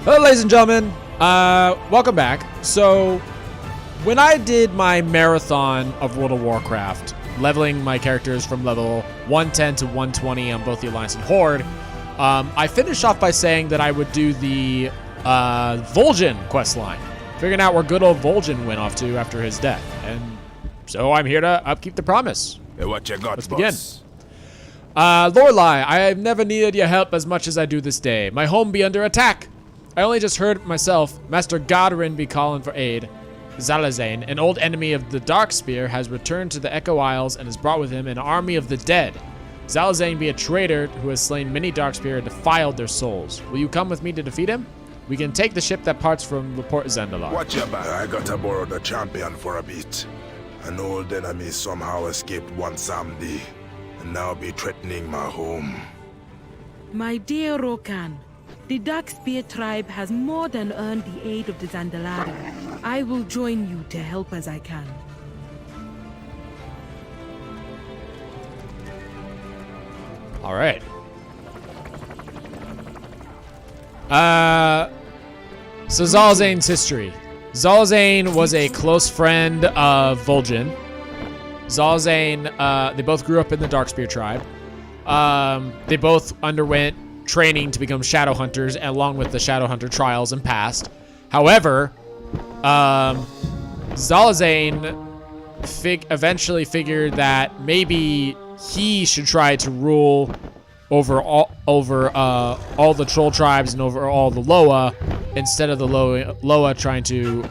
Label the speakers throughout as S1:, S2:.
S1: Hello, ladies and gentlemen. Welcome back. So, when I did my marathon of World of Warcraft, leveling my characters from level 110 to 120 on both the Alliance and Horde, I finished off by saying that I would do the Voljin Questline, figuring out where good old Voljin went off to after his death. And so I'm here to upkeep the promise.
S2: Hey, what you got,
S1: Let's
S2: boss?
S1: begin. Lorelei, I have never needed your help as much as I do this day. My home be under attack. I only just heard myself, Master Godwin be calling for aid. Zalazane, an old enemy of the Darkspear, has returned to the Echo Isles and has brought with him an army of the dead. Zalazane be a traitor who has slain many Darkspear and defiled their souls. Will you come with me to defeat him? We can take the ship that parts from Port Zandalar.
S2: Watch your back. I gotta borrow the champion for a bit. An old enemy somehow escaped one Samedi, and now be threatening my home.
S3: My dear Rokan, the Darkspear tribe has more than earned the aid of the Zandalari. I will join you to help as I can.
S1: All right. So Zalazane's history. Zalazane was a close friend of Voljin. Zalazane, they both grew up in the Darkspear tribe. They both underwent training to become shadow hunters along with the shadow hunter trials and passed. However, Zalazane eventually figured that maybe he should try to rule over all the troll tribes and over all the Loa instead of the Loa trying to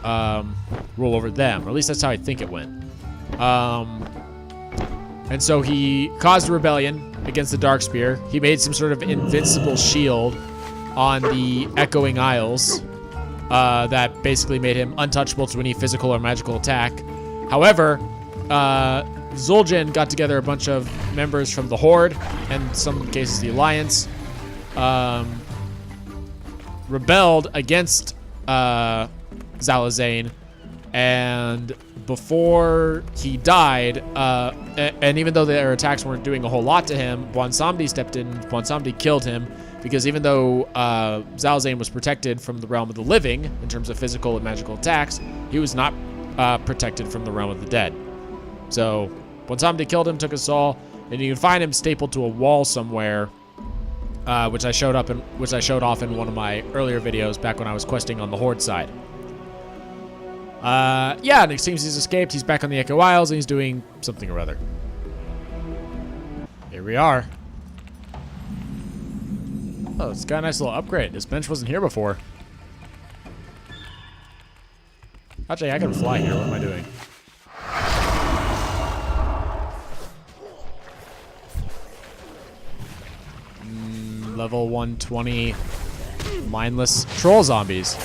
S1: rule over them. Or at least that's how I think it went. And so he caused a rebellion against the Darkspear. He made some sort of invincible shield on the Echoing Isles that basically made him untouchable to any physical or magical attack. However, Zul'jin got together a bunch of members from the Horde, and in some cases the Alliance, rebelled against Zalazane, and before he died, and even though their attacks weren't doing a whole lot to him, Bwansamdi stepped in. Bwansamdi killed him because even though Zalazane was protected from the realm of the living in terms of physical and magical attacks, he was not protected from the realm of the dead. So Bwansamdi killed him, took his soul, and you can find him stapled to a wall somewhere, which I showed off in one of my earlier videos back when I was questing on the Horde side. Yeah, and it seems he's escaped. He's back on the Echo Isles, and he's doing something or other. Here we are. Oh, it's got a nice little upgrade. This bench wasn't here before. Actually, I can fly here. What am I doing? Level 120 mindless troll zombies.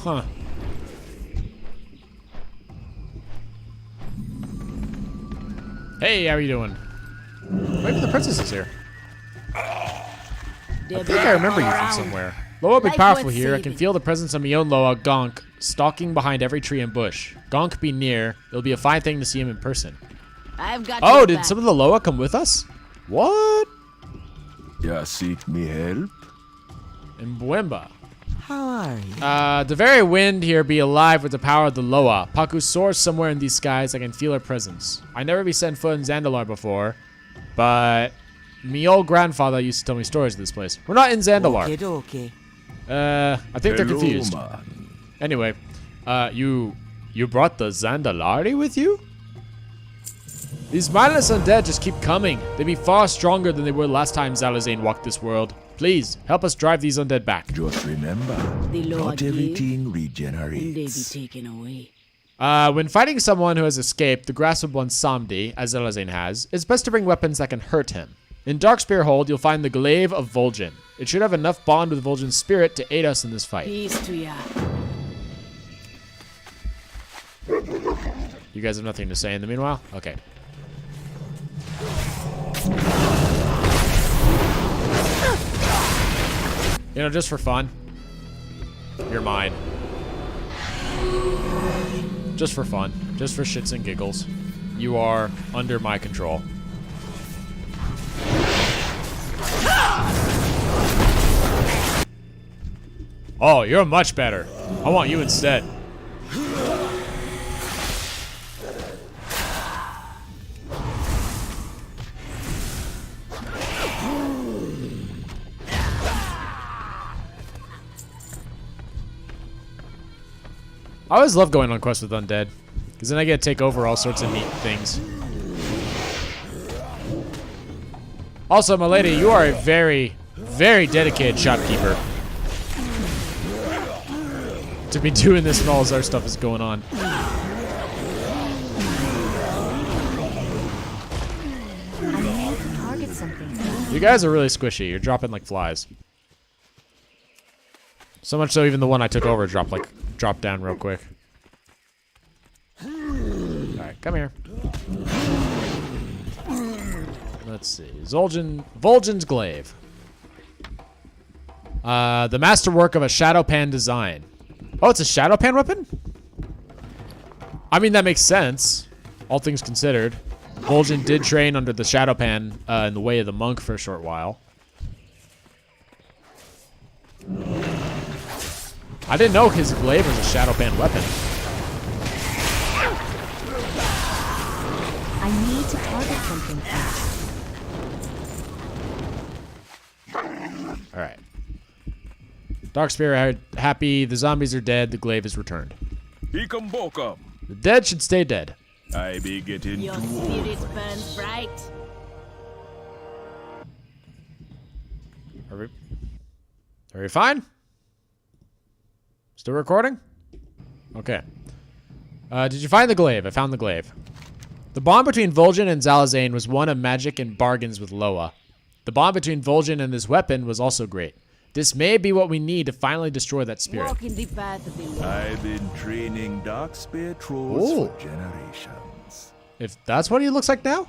S1: Huh. Hey, how are you doing? Maybe the princess is here. I think I remember you from somewhere. Loa be powerful here. I can feel the presence of my own Loa, Gonk, stalking behind every tree and bush. Gonk be near. It'll be a fine thing to see him in person.
S4: I've got
S1: Oh, did some of the Loa come with us? What?
S2: Ya seek me help?
S1: In Buemba.
S4: How are you?
S1: The very wind here be alive with the power of the Loa. Paku soars somewhere in these skies. I can feel her presence. I never be set foot in Zandalar before, but me old grandfather used to tell me stories of this place. We're not in Zandalar.
S4: Okay.
S1: I think they're
S2: Hello,
S1: confused.
S2: man.
S1: Anyway, you brought the Zandalari with you? These mindless undead just keep coming. They be far stronger than they were last time Zalazane walked this world. Please, help us drive these undead back.
S2: Just remember,
S4: The Lord
S2: not
S4: gave,
S2: everything
S4: and they be
S2: regenerates.
S4: taken away.
S1: When fighting someone who has escaped the grasp of one Samdi, as Zalazane has, it's best to bring weapons that can hurt him. In Darkspear Hold, you'll find the Glaive of Voljin. It should have enough bond with Voljin's spirit to aid us in this fight.
S4: Peace to ya.
S1: You guys have nothing to say in the meanwhile? Okay. You know, just for fun. You're mine. Just for fun. Just for shits and giggles. You are under my control. Oh, you're much better. I want you instead. I always love going on quests with undead, because then I get to take over all sorts of neat things. Also, my lady, you are a very, very dedicated shopkeeper to be doing this when all this other stuff is going on. You guys are really squishy. You're dropping like flies. So much so even the one I took over dropped down real quick. Alright, come here. Let's see. Voljin's Glaive. The masterwork of a shadow pan design. Oh, it's a shadow pan weapon? I mean, that makes sense. All things considered. Voljin did train under the shadow pan in the way of the monk for a short while. I didn't know his glaive was a shadow pan weapon.
S4: I need to target something first.
S1: Alright. Dark Spirit happy, the zombies are dead, the glaive is returned. The dead should stay dead.
S5: I be getting
S4: Your spirit burns bright.
S1: Are we fine? Still recording? Okay. Did you find the glaive? I found the glaive. The bond between Voljin and Zalazane was one of magic and bargains with Loa. The bond between Voljin and this weapon was also great. This may be what we need to finally destroy that spirit.
S4: Walk in the path of the Lord.
S5: I've been training dark spear trolls
S1: Ooh.
S5: for generations.
S1: If that's what he looks like now?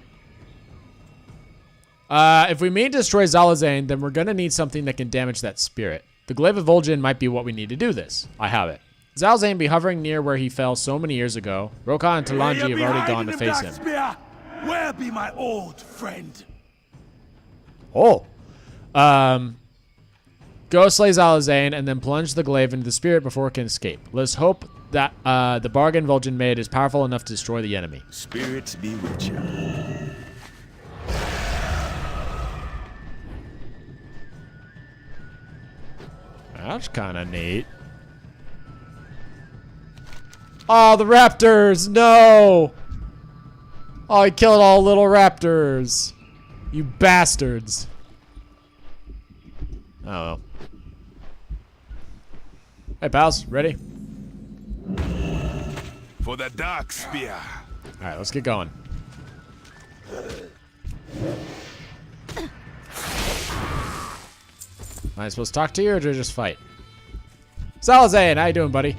S1: If we mean to destroy Zalazane, then we're gonna need something that can damage that spirit. The Glaive of Voljin might be what we need to do this. I have it. Zalazane be hovering near where he fell so many years ago. Roka and Talanji have already gone to face him.
S2: Where be my old friend?
S1: Oh. Go slay Zalazane and then plunge the glaive into the spirit before it can escape. Let's hope that the bargain Voljin made is powerful enough to destroy the enemy.
S5: Spirits be with you.
S1: That's kind of neat. Oh, the raptors! No! Oh, he killed all little raptors. You bastards. Oh, well. Hey, pals. Ready?
S2: For the dark spear.
S1: All right, let's get going. Am I supposed to talk to you or do I just fight? Zalazane, how you doing, buddy?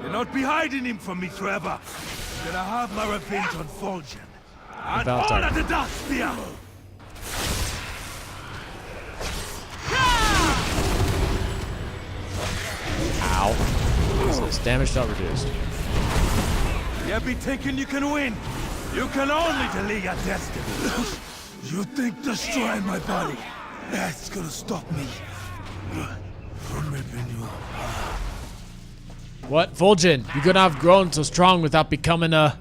S2: You'll not be hiding him from me forever. Then I have my revenge on Voljin. And
S1: Valentine.
S2: honor the dark spear.
S1: Ow. So this damage not reduced.
S2: You be thinking you can win. You can only delay your destiny. You think destroying my body, that's gonna stop me from ripping you apart.
S1: What? Voljin, you couldn't have grown so strong without becoming a...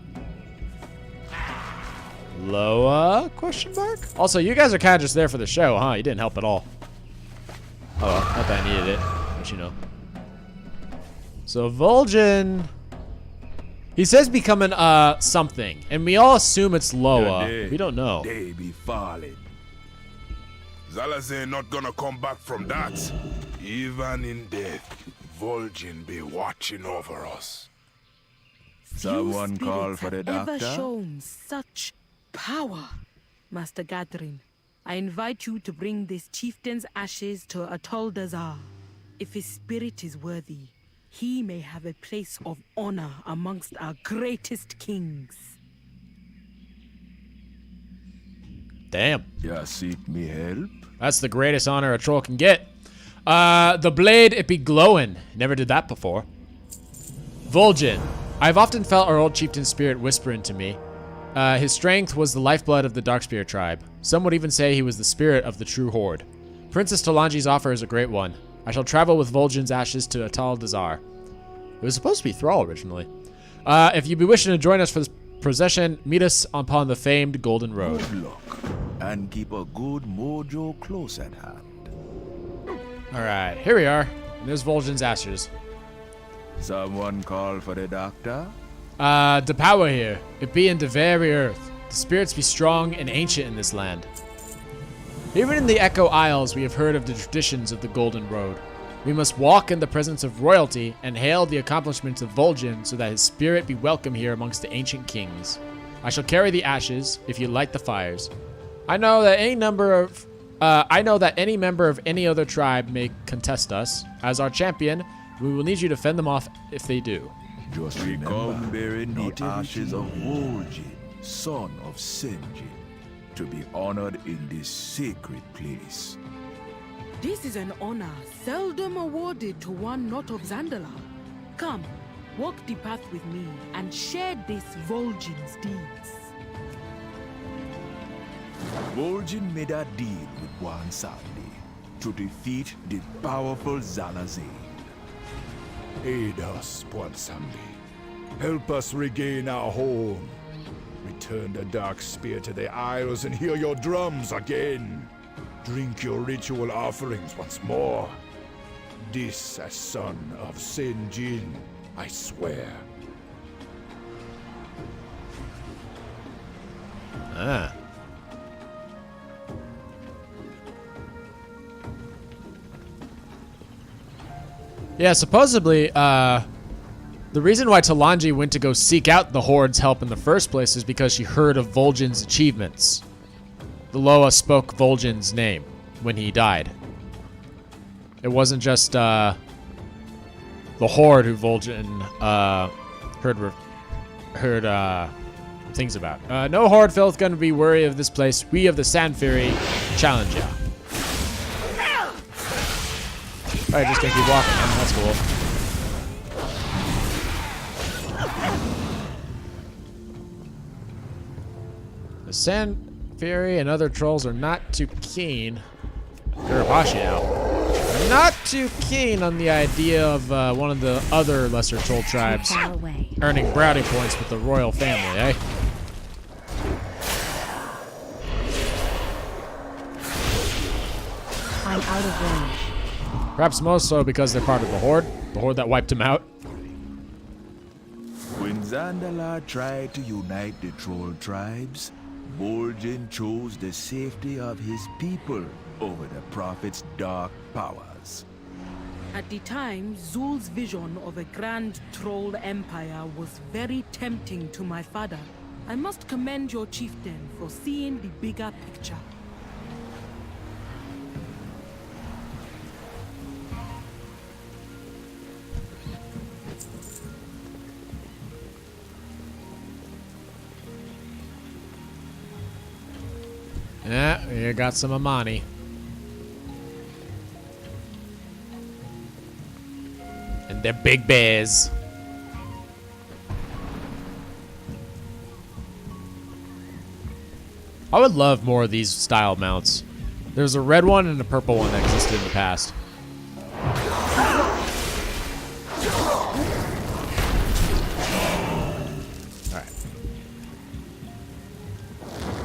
S1: Loa? Question mark? Also, you guys are kind of just there for the show, huh? You didn't help at all. Oh, well, not that I needed it, but you know. So, Voljin... He says becoming, something, and we all assume it's Loa. We don't know.
S2: They be falling. Zalazane not gonna come back from that. Even in death, Voljin be watching over us.
S5: Someone call for the
S3: Ever
S5: doctor?
S3: shown such power, Master Gathering. I invite you to bring this chieftain's ashes to Atol Dazar. If his spirit is worthy, he may have a place of honor amongst our greatest kings.
S1: Damn.
S5: Ya seek me help?
S1: That's the greatest honor a troll can get. The blade, it be glowing. Never did that before. Voljin. I've often felt our old chieftain's spirit whispering to me. His strength was the lifeblood of the Darkspear tribe. Some would even say he was the spirit of the true horde. Princess Talanji's offer is a great one. I shall travel with Voljin's ashes to Atal Dazar. It was supposed to be Thrall originally. If you be wishing to join us for this procession, meet us upon the famed Golden Road.
S5: Good luck, and keep a good mojo close at hand.
S1: All right, here we are. There's Voljin's ashes.
S5: Someone call for the doctor?
S1: The power here, it be in the very earth. The spirits be strong and ancient in this land. Even in the Echo Isles, we have heard of the traditions of the Golden Road. We must walk in the presence of royalty and hail the accomplishments of Voljin so that his spirit be welcome here amongst the ancient kings. I shall carry the ashes if you light the fires. I know that any member of any other tribe may contest us. As our champion, we will need you to fend them off if they do.
S5: Just remember, bearing the ashes of Voljin, son of Senjin, to be honored in this sacred place.
S3: This is an honor seldom awarded to one not of Zandala. Come, walk the path with me and share this Voljin's deeds.
S5: Voljin made a deal with Wan Sandi to defeat the powerful Zalazin.
S2: Aid us, Sandi. Help us regain our home. Return the Dark Spear to the Isles and hear your drums again. Drink your ritual offerings once more. This as son of Senjin, I swear.
S1: Ah. Yeah, supposedly, the reason why Talanji went to go seek out the Horde's help in the first place is because she heard of Voljin's achievements. The Loa spoke Voljin's name when he died. It wasn't just the Horde who Voljin heard things about. No Horde filth gonna be worried of this place. We of the Sand Fury challenge ya. Alright, just gonna keep walking, man. That's cool. The Sand Fury and other trolls are not too keen. Kurabashi out. Not too keen on the idea of one of the other lesser troll tribes earning brownie points with the royal family, eh?
S4: I'm out of range.
S1: Perhaps most so because they're part of the Horde that wiped him out.
S5: When Zandala tried to unite the troll tribes, Voljin chose the safety of his people over the Prophet's dark powers.
S3: At the time, Zul's vision of a grand troll empire was very tempting to my father. I must commend your chieftain for seeing the bigger picture.
S1: Yeah, you got some Amani. And they're big bears. I would love more of these style mounts. There's a red one and a purple one that existed in the past.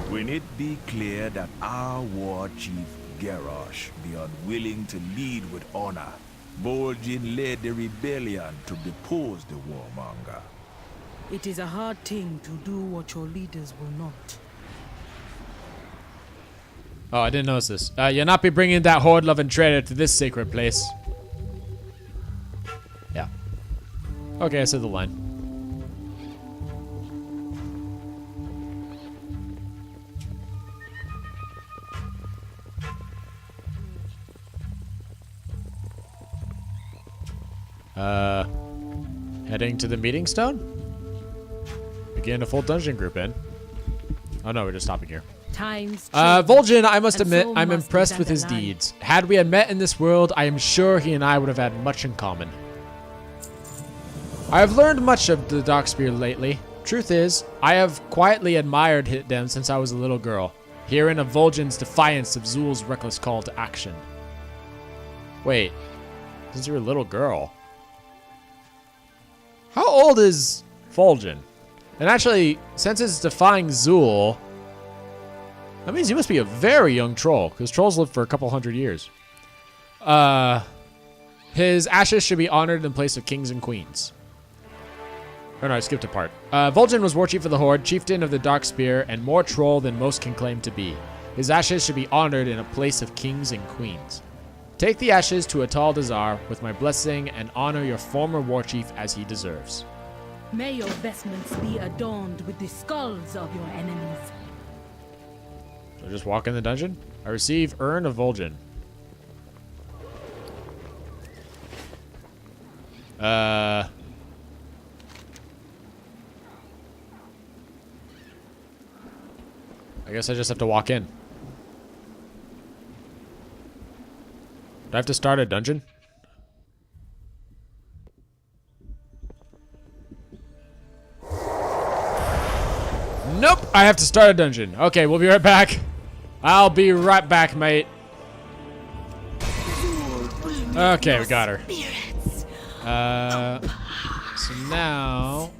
S5: When it be clear that our war chief Garrosh be unwilling to lead with honor, Voljin led the rebellion to depose the warmonger.
S3: It is a hard thing to do what your leaders will not.
S1: Oh, I didn't notice this. You'll not be bringing that horde-loving traitor to this sacred place. Yeah. Okay, I said the line. Heading to the meeting stone? Begin a full dungeon group in. Oh no, we're just stopping here. Voljin, I must admit, I'm impressed with his deeds. Had we had met in this world, I am sure he and I would have had much in common. I have learned much of the Darkspear lately. Truth is, I have quietly admired them since I was a little girl, hearing of Voljin's defiance of Zul's reckless call to action. Wait, Since you were a little girl. How old is Voljin? And actually, since it's defying Zool, that means you must be a very young troll, because trolls live for a couple hundred years. His ashes should be honored in place of kings and queens. Oh no, I skipped a part. Voljin was warchief of the Horde, chieftain of the Dark Spear, and more troll than most can claim to be. His ashes should be honored in a place of kings and queens. Take the ashes to Atal Dazar with my blessing and honor your former warchief as he deserves.
S3: May your vestments be adorned with the skulls of your enemies.
S1: So just walk in the dungeon? I receive Urn of Voljin. I guess I just have to walk in. Do I have to start a dungeon? Nope, I have to start a dungeon. Okay, we'll be right back. I'll be right back, mate. Okay, we got her. So now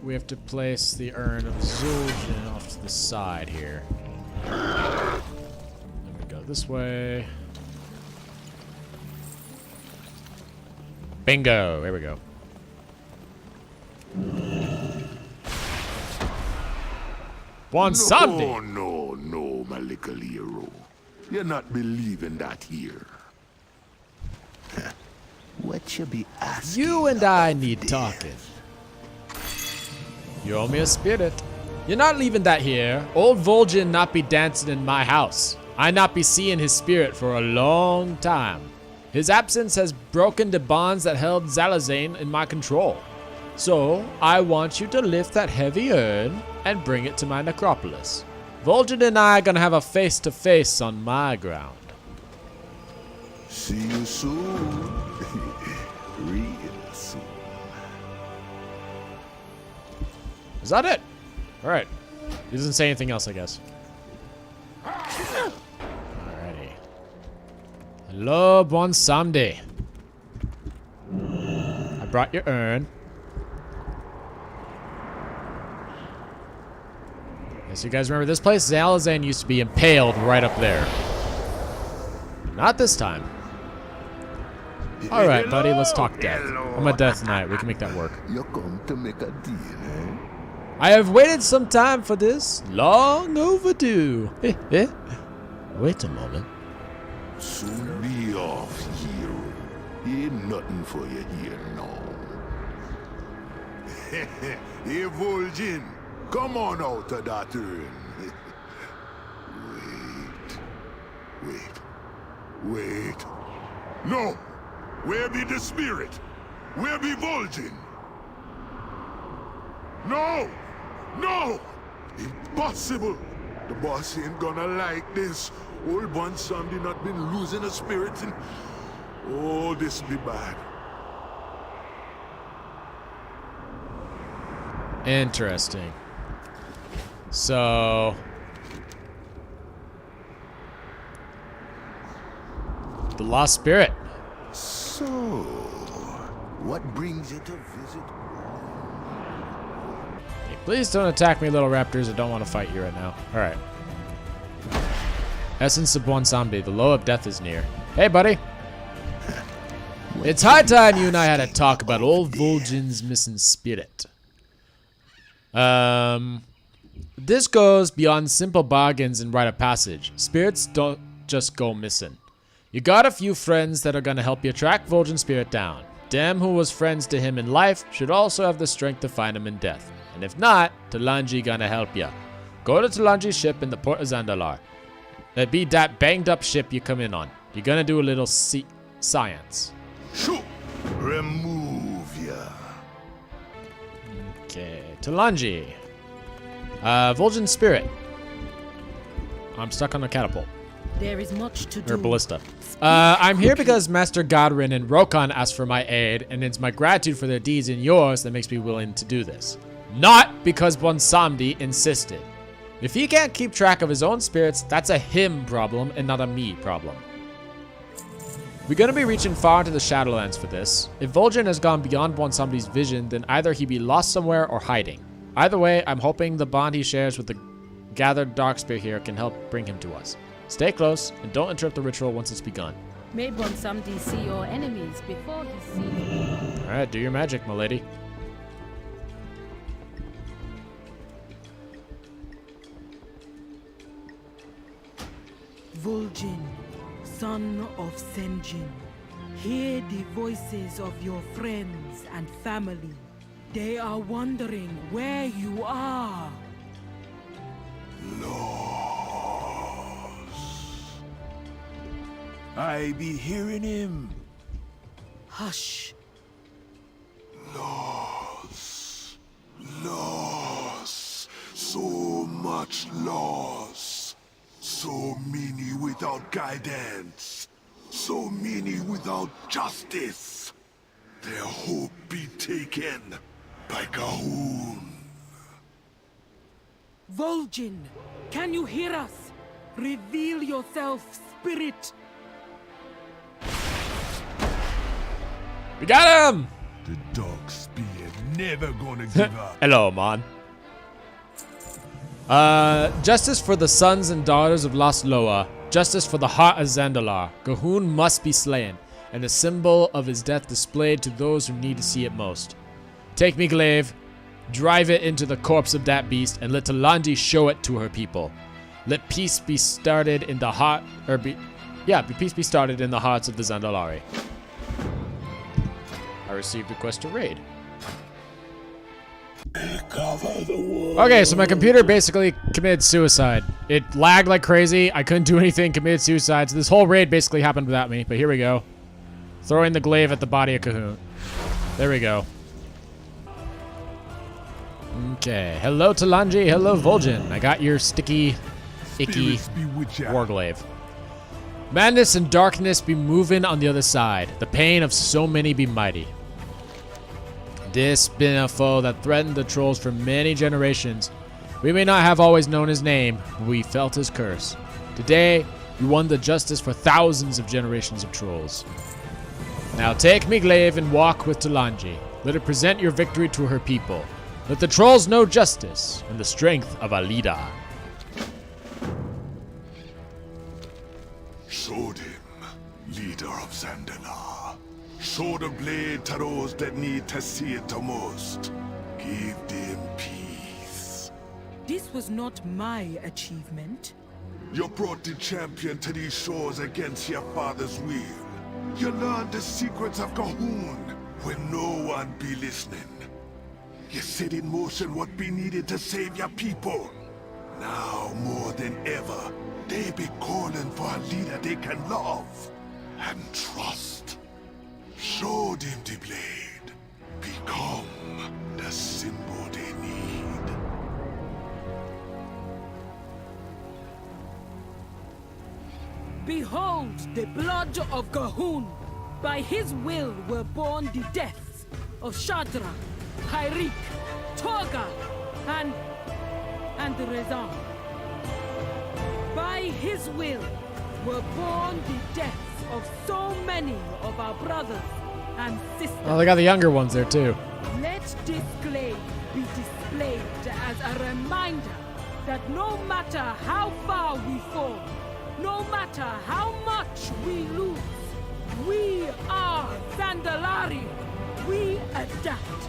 S1: we have to place the Urn of Zul'jin off to the side here. Then we go this way. Bingo, there we go. One Sunday.
S6: No, my little hero. You're not believing that here. What you be asking?
S1: You and I need talking. You owe me a spirit. You're not leaving that here. Old Voljin not be dancing in my house. I not be seeing his spirit for a long time. His absence has broken the bonds that held Zalazane in my control. So, I want you to lift that heavy urn and bring it to my necropolis. Voljin and I are gonna have a face-to-face on my ground.
S6: See you soon. Real soon.
S1: Is that it? Alright. He doesn't say anything else, I guess. Alrighty. Hello, bon samedi. I brought your urn. Yes, you guys remember this place? Zalazane used to be impaled right up there. Not this time. Alright, buddy, let's talk death. I'm a death knight. We can make that work.
S6: You come to make a deal, eh?
S1: I have waited some time for this. Long overdue. Wait a moment.
S6: Soon be off, hero. Ain't nothing for you here now. Hey, Voljin, come on out of that urn. Wait. No! Where be the spirit? Where be Voljin? No! Impossible! The boss ain't gonna like this. Old Bon Samdi not been losing a spirit and... Oh, this be bad.
S1: Interesting. So... the lost spirit.
S6: So, what brings you to visit?
S1: Hey, please don't attack me, little raptors. I don't want to fight you right now. Alright. Essence of Bon Samdi. The low of death is near. Hey, buddy. It's high time you and I had a talk about old Voljin's missing spirit. This goes beyond simple bargains and rite of passage. Spirits don't just go missing. You got a few friends that are gonna help you track Voljin's spirit down. Them who was friends to him in life should also have the strength to find him in death. And if not, Talanji gonna help ya. Go to Talanji's ship in the port of Zandalar. That be that banged up ship you come in on. You're gonna do a little science.
S6: Shoot! Remove ya.
S1: Okay, Talanji. Voljin's spirit. I'm stuck on a catapult.
S3: There is much to
S1: Or
S3: do.
S1: ballista. I'm here because Master Godwin and Rokan asked for my aid, and it's my gratitude for their deeds and yours that makes me willing to do this. Not because Bon Samdi insisted. If he can't keep track of his own spirits, that's a him problem and not a me problem. We're gonna be reaching far into the Shadowlands for this. If Voljin has gone beyond one somebody's vision, then either he be lost somewhere or hiding. Either way, I'm hoping the bond he shares with the gathered Darkspear here can help bring him to us. Stay close and don't interrupt the ritual once it's begun.
S4: May Bonsamdi see your enemies before he sees you.
S1: Alright, do your magic, my lady.
S3: Voljin, son of Senjin, hear the voices of your friends and family. They are wondering where you are.
S5: I be hearing him.
S3: Hush.
S6: Loss. Loss. So much loss. So many without guidance. So many without justice. Their hope be taken by Gahun.
S3: Voljin, can you hear us? Reveal yourself, spirit.
S1: We got him!
S5: The Darkspear never gonna give up.
S1: Hello, man. Justice for the sons and daughters of Lost Loa. Justice for the heart of Zandalar. Gahun must be slain, and the symbol of his death displayed to those who need to see it most. Take me, Glaive. Drive it into the corpse of that beast, and let Talanji show it to her people. Let peace be started in the heart, peace be started in the hearts of the Zandalari. I received a request to raid. Okay, so my computer basically committed suicide. It lagged like crazy. I couldn't do anything, committed suicide. So this whole raid basically happened without me, but here we go. Throwing the glaive at the body of Cahoon. There we go. Okay, hello Talanji, hello Voljin. I got your sticky, icky warglaive. Madness and darkness be moving on the other side. The pain of so many be mighty. This been a foe that threatened the trolls for many generations. We may not have always known his name, but we felt his curse. Today, we won the justice for thousands of generations of trolls. Now take me, glaive, and walk with Talanji. Let her present your victory to her people. Let the trolls know justice and the strength of a leader.
S6: Showed him, leader of Zandalar. Show the blade to those that need to see it the most. Give them peace.
S3: This was not my achievement.
S6: You brought the champion to these shores against your father's will. You learned the secrets of Gahun when no one be listening. You set in motion what be needed to save your people. Now more than ever, they be calling for a leader they can love and trust. Show them the blade. Become the symbol they need.
S3: Behold the blood of Gahun. By his will were born the deaths of Shadra, Hyrik, Torga, and Rezan. By his will were born the deaths of so many of our brothers and sisters.
S1: Oh, they got the younger ones there too.
S3: Let this glaive be displayed as a reminder that no matter how far we fall, no matter how much we lose, we are Zandalari. We adapt.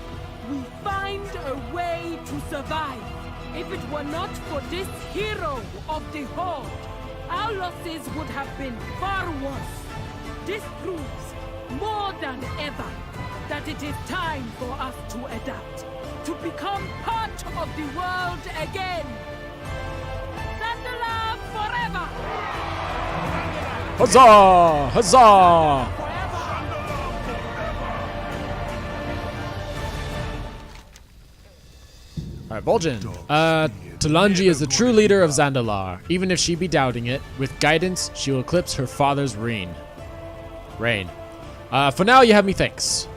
S3: We find a way to survive. If it were not for this hero of the Horde, our losses would have been far worse. This proves more than ever that it is time for us to adapt, to become part of the world again. Zandalar forever!
S1: Huzzah! Huzzah! Alright, Voljin. Talanji is the true leader of Zandalar. Even if she be doubting it, with guidance, she will eclipse her father's reign. For now, you have me thanks.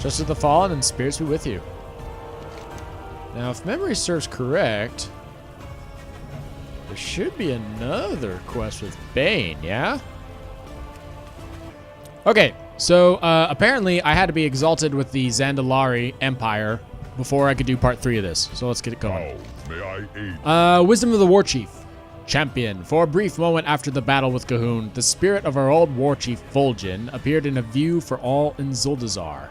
S1: Justice of the Fallen and spirits be with you. Now, if memory serves correct, There should be another quest with Bane, yeah? Okay, so apparently I had to be exalted with the Zandalari Empire before I could do part 3 of this. So let's get it going.
S6: How may I aid?
S1: Wisdom of the Warchief. Champion. For a brief moment after the battle with Gahun, the spirit of our old warchief Voljin appeared in a view for all in Zuldazar.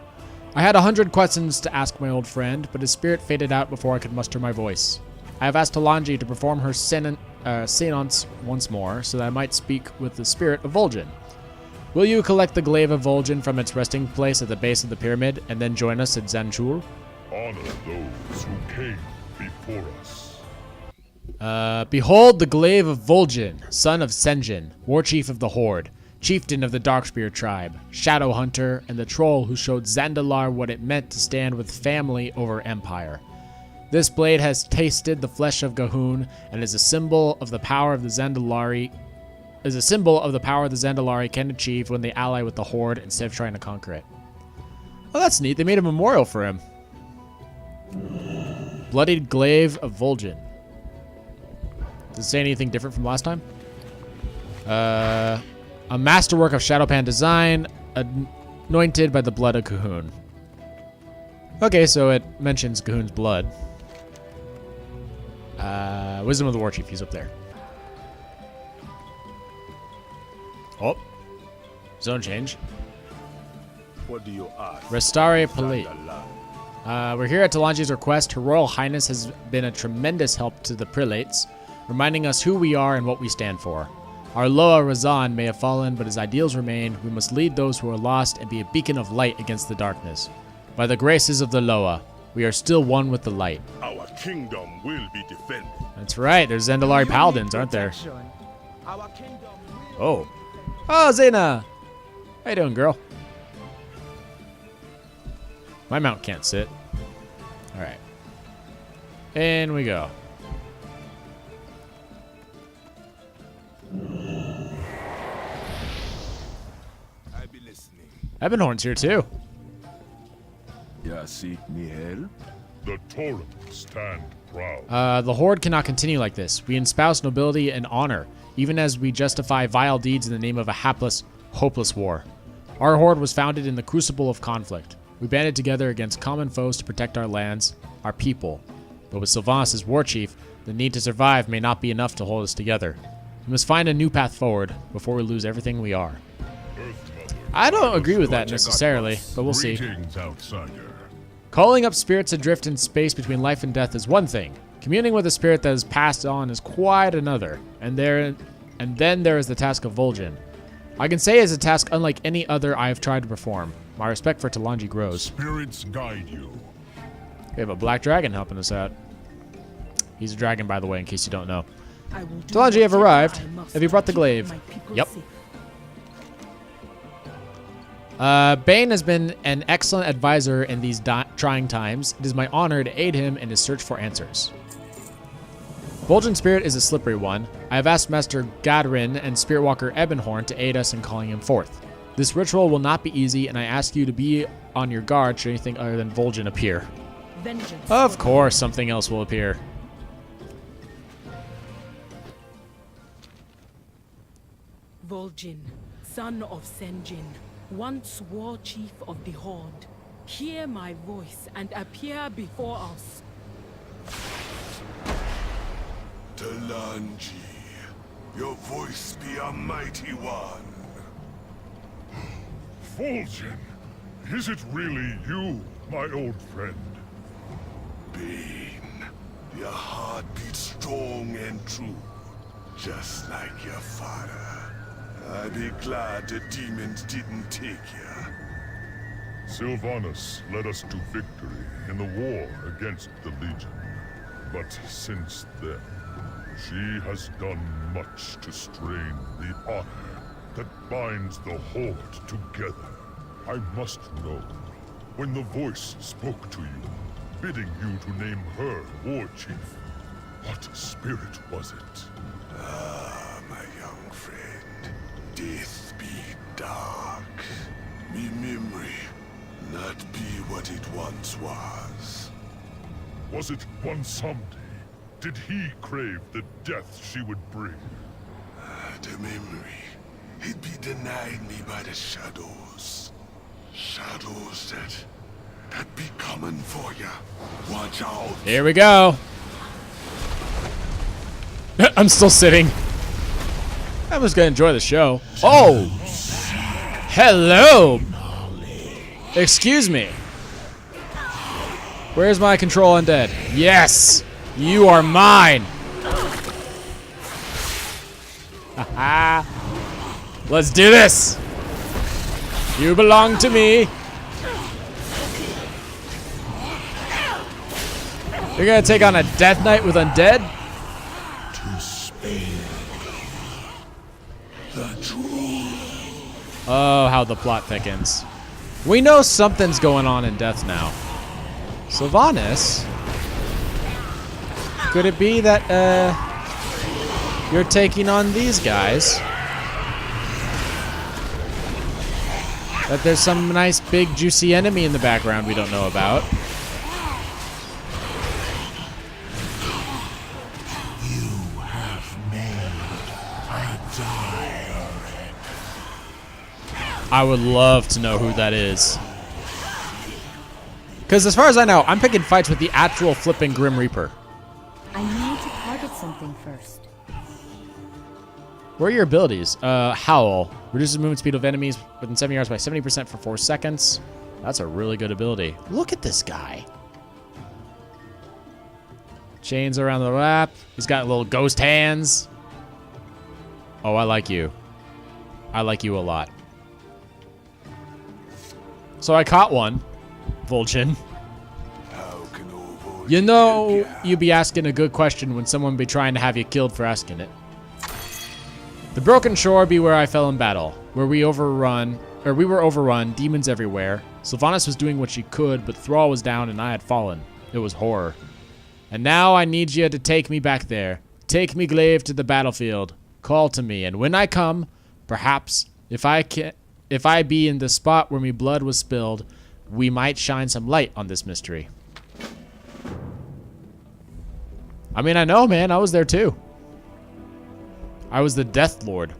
S1: I had 100 questions to ask my old friend, but his spirit faded out before I could muster my voice. I have asked Talanji to perform her seance once more, so that I might speak with the spirit of Voljin. Will you collect the glaive of Voljin from its resting place at the base of the pyramid, and then join us at Zanchur?
S6: Honor those who came before us.
S1: Behold the glaive of Voljin, son of Senjin, warchief of the Horde, chieftain of the Darkspear tribe, shadow hunter, and the troll who showed Zandalar what it meant to stand with family over empire. This blade has tasted the flesh of Gahun and is a symbol of the power of the Zandalari. Can achieve when they ally with the Horde instead of trying to conquer it. Oh, that's neat. They made a memorial for him. Bloodied glaive of Voljin. Does it say anything different from last time? A masterwork of Shadowpan design, anointed by the blood of Gahun. Okay, so it mentions Gahun's blood. Wisdom of the Warchief, he's up there. Oh. Zone change.
S5: What do you ask?
S1: Restare Palate. We're here at Talanji's request. Her Royal Highness has been a tremendous help to the prelates, reminding us who we are and what we stand for. Our Loa Razan may have fallen, but his ideals remain. We must lead those who are lost and be a beacon of light against the darkness. By the graces of the Loa, we are still one with the light.
S6: Our kingdom will be defended.
S1: That's right, there's Zandalari Paladins, aren't there? Oh. Oh, Zena! How you doing, girl? My mount can't sit. Alright. In we go.
S5: I be listening.
S1: Ebonhorn's here too.
S5: Ya seek me help?
S6: The Torrent stand proud.
S1: The Horde cannot continue like this. We espouse nobility and honor, even as we justify vile deeds in the name of a hapless, hopeless war. Our Horde was founded in the crucible of conflict. We banded together against common foes to protect our lands, our people. But with Sylvanas as warchief, the need to survive may not be enough to hold us together. We must find a new path forward before we lose everything we are. I don't agree with that necessarily, but we'll see.
S6: Greetings, outsider.
S1: Calling up spirits adrift in space between life and death is one thing. Communing with a spirit that is passed on is quite another. And then there is the task of Voljin. I can say it's a task unlike any other I have tried to perform. My respect for Talanji grows.
S6: Spirits guide you.
S1: We have a black dragon helping us out. He's a dragon, by the way, in case you don't know.
S3: Talanji
S1: Talanji have arrived. Have you brought the glaive? Yep. Bane has been an excellent advisor in these trying times. It is my honor to aid him in his search for answers. Voljin Spirit is a slippery one. I have asked Master Gadrin and Spirit Walker Ebonhorn to aid us in calling him forth. This ritual will not be easy, and I ask you to be on your guard should anything other than Voljin appear.
S3: Vengeance.
S1: Of course, something else will appear.
S3: Voljin, son of Senjin, once war chief of the Horde, hear my voice and appear before us.
S6: Talanji, your voice be a mighty one. Voljin, is it really you, my old friend? Bane, your heart beats strong and true, just like your father. I'd be glad the demons didn't take you. Sylvanas led us to victory in the war against the Legion. But since then, she has done much to strain the honor that binds the Horde together. I must know, when the voice spoke to you, bidding you to name her war chief, what spirit was it? Ah, my young friend, death be dark. Me memory not be what it once was. Was it Wansomdi, Did he crave the death she would bring? The memory. He'd be denied me by the shadows. Shadows that be coming for ya. Watch out.
S1: Here we go. I'm still sitting. I'm just gonna enjoy the show. Oh! Hello! Excuse me. Where's my control undead? Yes! You are mine! Haha. Let's do this! You belong to me! You're gonna take on a death knight with undead? Oh, how the plot thickens. We know something's going on in death now. Sylvanas? Could it be that, you're taking on these guys? That there's some nice big juicy enemy in the background we don't know about?
S6: You have made my die.
S1: I would love to know who that is. Because as far as I know, I'm picking fights with the actual flipping Grim Reaper.
S4: I need to target something first.
S1: What are your abilities? Howl. Reduces movement speed of enemies within 7 yards by 70% for 4 seconds. That's a really good ability. Look at this guy. Chains around the lap. He's got little ghost hands. Oh, I like you. I like you a lot. So I caught one. Voljin. You know, you be asking a good question when someone be trying to have you killed for asking it. The broken shore be where I fell in battle, where we were overrun, demons everywhere. Sylvanas was doing what she could, but Thrall was down and I had fallen. It was horror. And now I need you to take me back there. Take me, Glaive, to the battlefield. Call to me, and when I come, perhaps, if I be in the spot where me blood was spilled, we might shine some light on this mystery. I mean, I know, man. I was there too. I was the Death Lord.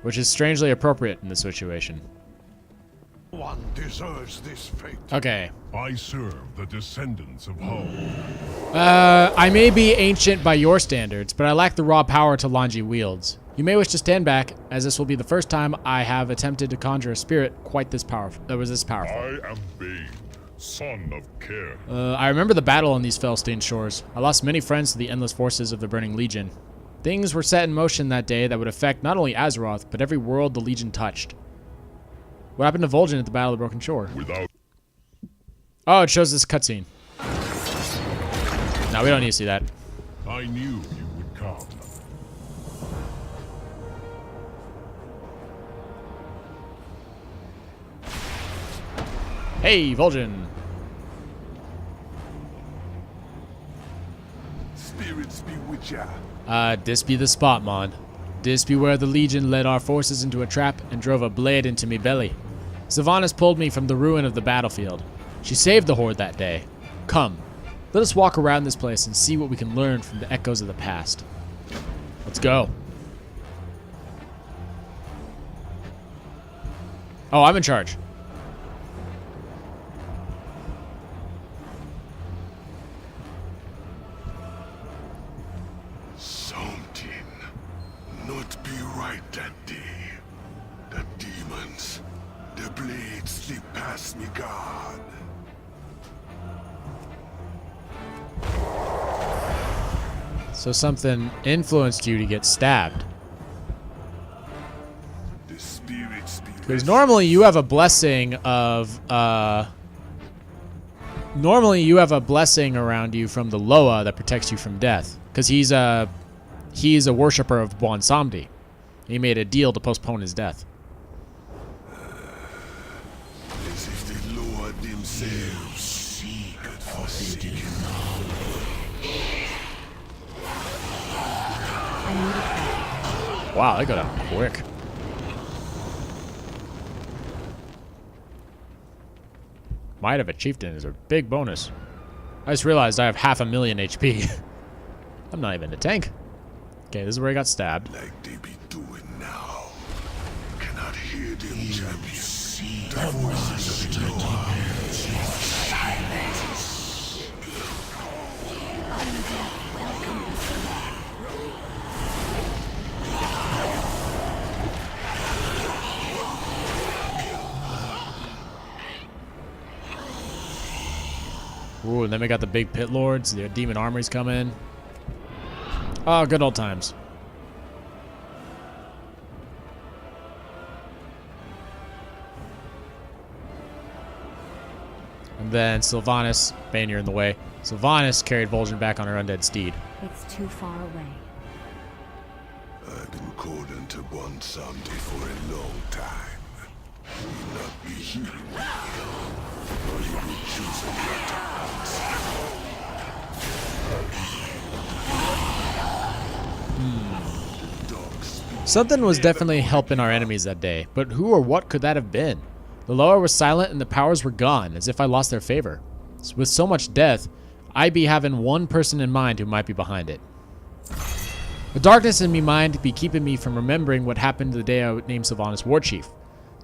S1: Which is strangely appropriate in this situation.
S6: One deserves this fate.
S1: Okay.
S6: I serve the descendants of home.
S1: I may be ancient by your standards, but I lack the raw power Talanji wields. You may wish to stand back, as this will be the first time I have attempted to conjure a spirit quite this powerful. That was this powerful.
S6: I am Bane, son of Care.
S1: I remember the battle on these fell-stained shores. I lost many friends to the endless forces of the Burning Legion. Things were set in motion that day that would affect not only Azeroth, but every world the Legion touched. What happened to Voljin at the Battle of the Broken Shore? Oh, it shows this cutscene. No, we don't need to see that.
S6: I knew you would come.
S1: Hey, Voljin.
S6: Spirits be with ya.
S1: This be the spot, mon. This be where the Legion led our forces into a trap and drove a blade into me belly. Sylvanas pulled me from the ruin of the battlefield. She saved the Horde that day. Come, let us walk around this place and see what we can learn from the echoes of the past. Let's go. Oh, I'm in charge.
S6: Something not be right that day. The demons, the blades slip past me guard.
S1: So something influenced you to get stabbed.
S6: The spirits be
S1: Because normally you have a blessing of, normally you have a blessing around you from the Loa that protects you from death. Because he's a worshiper of Bwansamdi. He made a deal to postpone his death.
S6: as if they lowered themselves. Secret forsaken
S1: Wow, they got out quick. Might of a chieftain is a big bonus. I just realized I have 500,000 HP. I'm not even a tank. Okay, this is where I got stabbed.
S6: Like they be doing now. Cannot hear them, champion. The voices of the Lord.
S1: Ooh, and then we got the big pit lords. The demon armories come in. Oh, good old times. And then Sylvanas, Bane, you're in the way. Sylvanas carried Voljin back on her undead steed.
S4: It's too far away.
S6: I've been calling to one someday for a long time. He will not be healing me, or he will choose another answer.
S1: Something was definitely helping our enemies that day, but who or what could that have been? The lower was silent and the powers were gone, as if I lost their favor. With so much death, I be having one person in mind who might be behind it. The darkness in me mind be keeping me from remembering what happened the day I named Sylvanas warchief.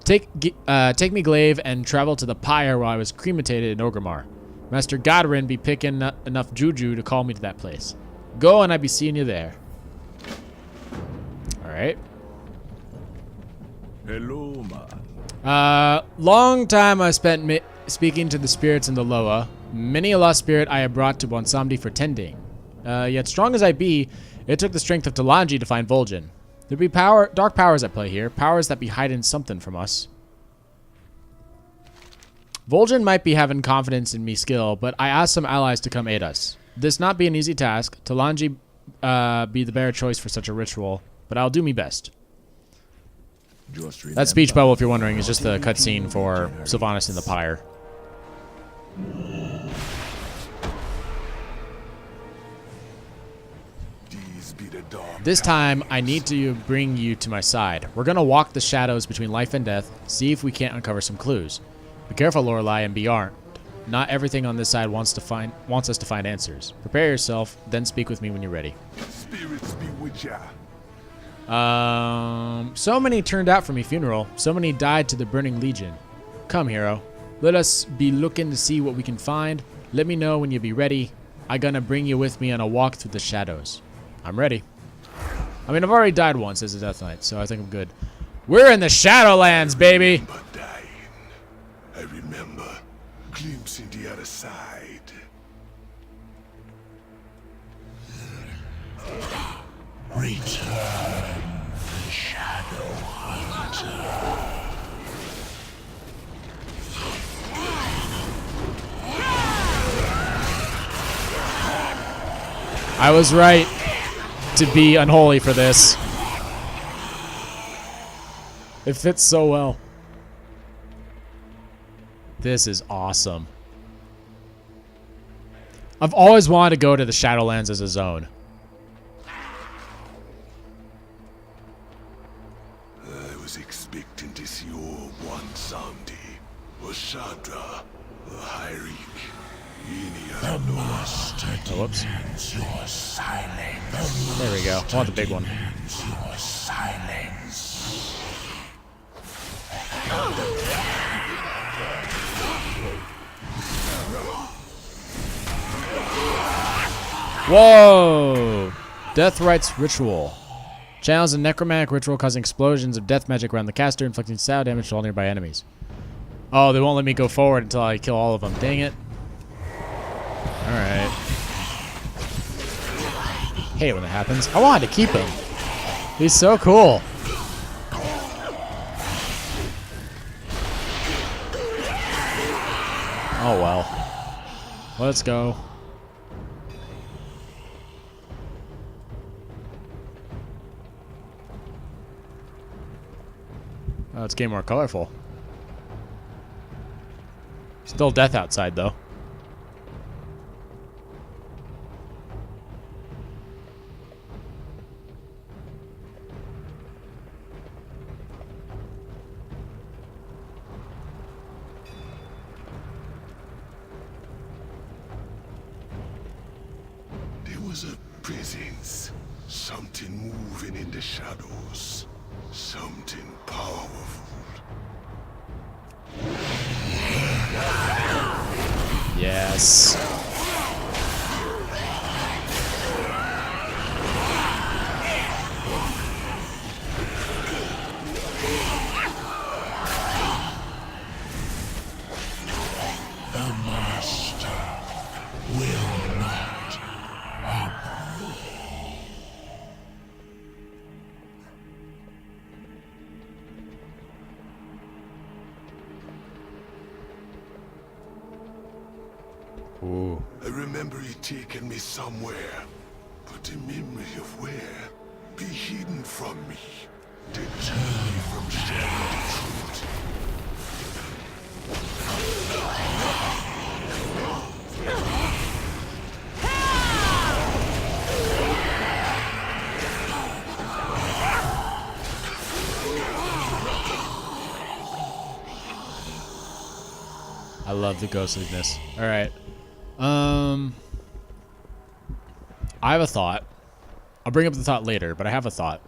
S1: Take me glaive and travel to the pyre where I was cremated in Orgrimmar. Master Godwin be picking enough juju to call me to that place. Go and I be seeing you there. Alright.
S5: Hello, man.
S1: Long time I spent speaking to the spirits in the Loa. Many a lost spirit I have brought to Bonsamdi for tending. Yet strong as I be, it took the strength of Talanji to find Voljin. There be dark powers at play here, powers that be hiding something from us. Voljin might be having confidence in me skill, but I asked some allies to come aid us. This not be an easy task. Talanji be the better choice for such a ritual, but I'll do me best. That speech bubble, if you're wondering, is just the cutscene for Sylvanas in the pyre. This time, I need to bring you to my side. We're gonna walk the shadows between life and death, see if we can't uncover some clues. Be careful, Lorelei, and be armed. Not everything on this side wants us to find answers. Prepare yourself, then speak with me when you're ready.
S6: Spirits be with ya.
S1: So many turned out for me funeral. So many died to the burning legion. Come, hero. Let us be looking to see what we can find. Let me know when you be ready. I gonna bring you with me on a walk through the shadows. I'm ready. I mean, I've already died once as a Death Knight, so I think I'm good. We're in the Shadowlands, baby!
S6: But dying, I remember glimpsing the other side. Return, Shadow Hunter.
S1: I was right to be unholy for this. It fits so well. This is awesome. I've always wanted to go to the Shadowlands as a zone.
S6: I was expecting to see all one someday. Or Chandra, or Hyrik, any other master.
S1: Oh, whoops.
S6: Your silence.
S1: There we go. I want the big one.
S6: Your silence.
S1: Whoa! Death Rites Ritual. Channels a necromantic ritual causing explosions of death magic around the caster, inflicting sound damage to all nearby enemies. Oh, they won't let me go forward until I kill all of them. Dang it. Alright. Hate when that happens. I wanted to keep him. He's so cool. Oh well. Let's go. Oh, it's getting more colorful. Still death outside, though.
S6: was a presence. Something moving in the shadows. Something powerful.
S1: Yes.
S6: The master will not harm me.
S1: Ooh.
S6: I remember he taking me somewhere, but the memory of where be hidden from me. Deter me from sharing the truth.
S1: I love the ghostliness. All right. I have a thought. I'll bring up the thought later, but I have a thought.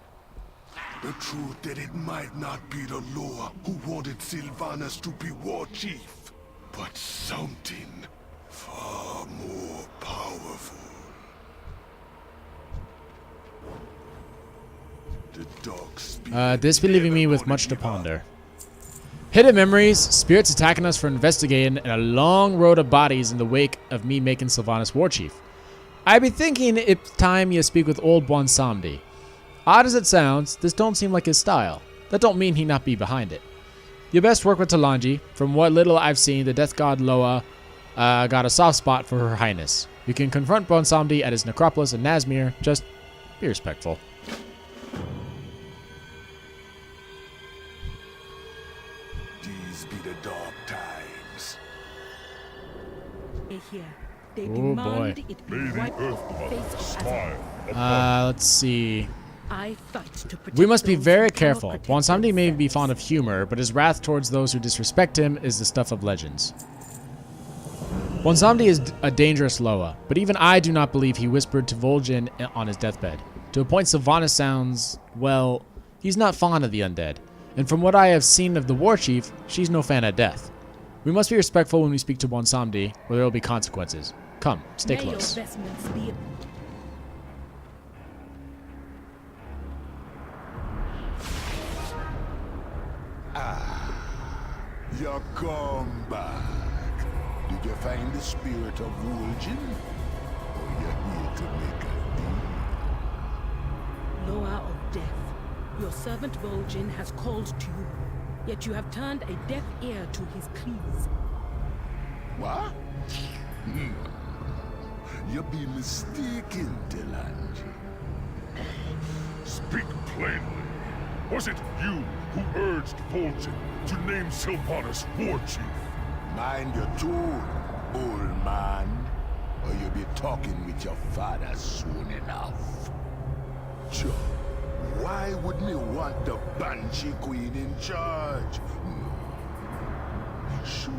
S6: The truth that it might not be the Loa who wanted Sylvanas to be warchief, but something far more powerful. The dark spirit
S1: Disbelieving me with much to ponder. Hidden memories, spirits attacking us for investigating, and a long road of bodies in the wake of me making Sylvanas warchief. I be thinking it's time you speak with old Bwansamdi. Odd as it sounds, this don't seem like his style. That don't mean he not be behind it. You best work with Talanji. From what little I've seen, the death god Loa got a soft spot for her highness. You can confront Bwansamdi at his necropolis in Nazmir. Just be respectful.
S6: These be the dark times.
S3: Here, they
S1: Oh,
S3: demand
S1: boy.
S3: it be
S7: May the
S3: wiped
S7: Earth
S3: off the
S7: Mother
S3: face of
S7: smile upon
S1: Let's see.
S3: I fight to protect
S1: We must be
S3: those
S1: very
S3: who cannot
S1: careful.
S3: protect
S1: Bwansamdi may be
S3: themselves.
S1: fond of humor, but his wrath towards those who disrespect him is the stuff of legends. Bwansamdi is a dangerous Loa, but even I do not believe he whispered to Voljin on his deathbed. To a point, Sylvanas sounds, well, he's not fond of the undead. And from what I have seen of the warchief, she's no fan of death. We must be respectful when we speak to Bwansamdi, or there will be consequences. Come, stay
S3: May
S1: close.
S3: your vestments be
S6: You come back. Did you find the spirit of Voljin? Or you here to make a deal?
S3: Loa of death. Your servant Voljin has called to you, yet you have turned a deaf ear to his pleas.
S6: What? You be mistaken, Talanji.
S7: Speak plainly. Was it you who urged Voljin to name Sylvanas warchief?
S6: Mind your tone, old man, or you'll be talking with your father soon enough. Joe, why would me want the Banshee Queen in charge? Sure,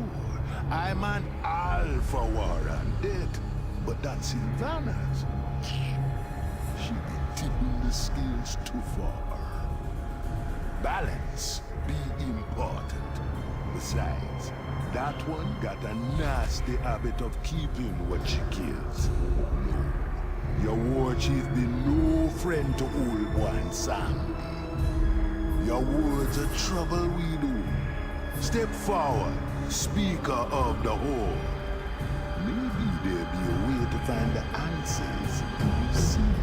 S6: I'm an alpha warrant, but that's Sylvanas. She be tipping the scales too far. Balance be important. Besides, that one got a nasty habit of keeping what she kills. No, your warchief be no friend to old Bwansamdi. Your words are trouble we do. Step forward, speaker of the whole. Maybe there be a way to find the answers you seek.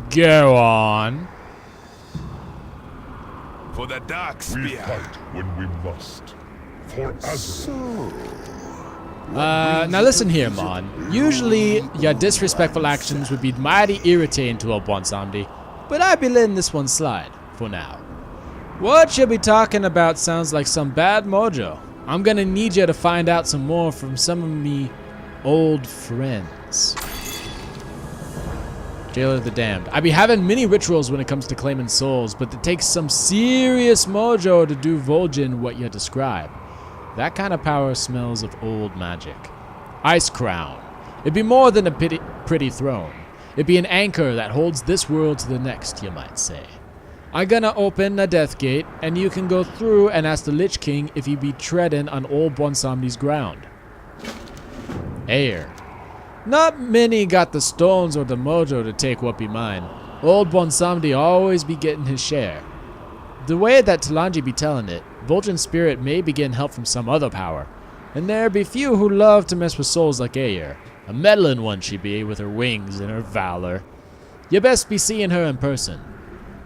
S1: Go on.
S5: For the dark
S7: We
S5: spear.
S7: fight when we must. For Azeroth.
S1: Now listen here, Mon. Usually, your disrespectful actions would be mighty irritating to a Bwansamdi, but I be letting this one slide, for now. What you be talking about sounds like some bad mojo. I'm gonna need you to find out some more from some of me old friends. Jailer of the Damned. I be having many rituals when it comes to claiming souls, but it takes some serious mojo to do Voljin what you describe. That kind of power smells of old magic. Ice Crown. It'd be more than a pretty throne. It'd be an anchor that holds this world to the next, you might say. I'm gonna open a death gate, and you can go through and ask the Lich King if he be treading on old Bonsamdi's ground. Ayer. Not many got the stones or the mojo to take what be mine. Old Bonsamdi always be getting his share. The way that Talanji be telling it, Voljin's spirit may be getting help from some other power, and there be few who love to mess with souls like Ayer. A meddling one she be, with her wings and her valor. You best be seeing her in person.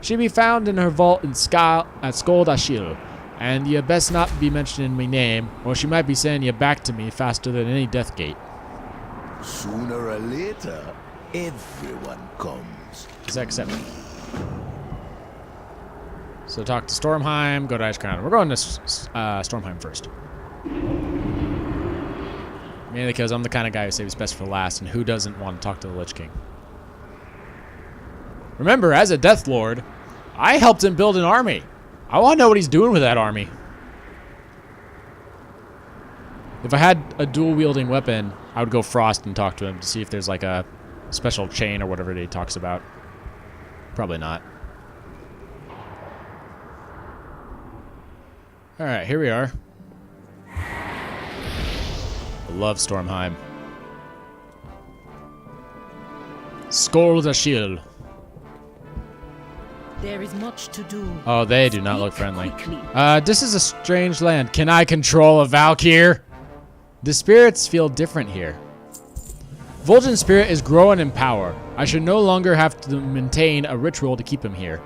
S1: She be found in her vault at Skald Ashil, and you best not be mentioning me name, or she might be sending you back to me faster than any death gate.
S5: Sooner or later, everyone comes.
S1: Is that accepted? So talk to Stormheim, go to Ice Crown. We're going to Stormheim first. Mainly because I'm the kind of guy who saves best for last, and who doesn't want to talk to the Lich King? Remember, as a Death Lord, I helped him build an army. I want to know what he's doing with that army. If I had a dual-wielding weapon, I would go Frost and talk to him to see if there's like a special chain or whatever that he talks about. Probably not. Alright, here we are. I love Stormheim. Skald Ashil.
S3: There is much to do.
S1: Oh, they do not look
S3: Speak
S1: friendly.
S3: quickly.
S1: This is a strange land. Can I control a Valkyr? The spirits feel different here. Voljin's spirit is growing in power. I should no longer have to maintain a ritual to keep him here.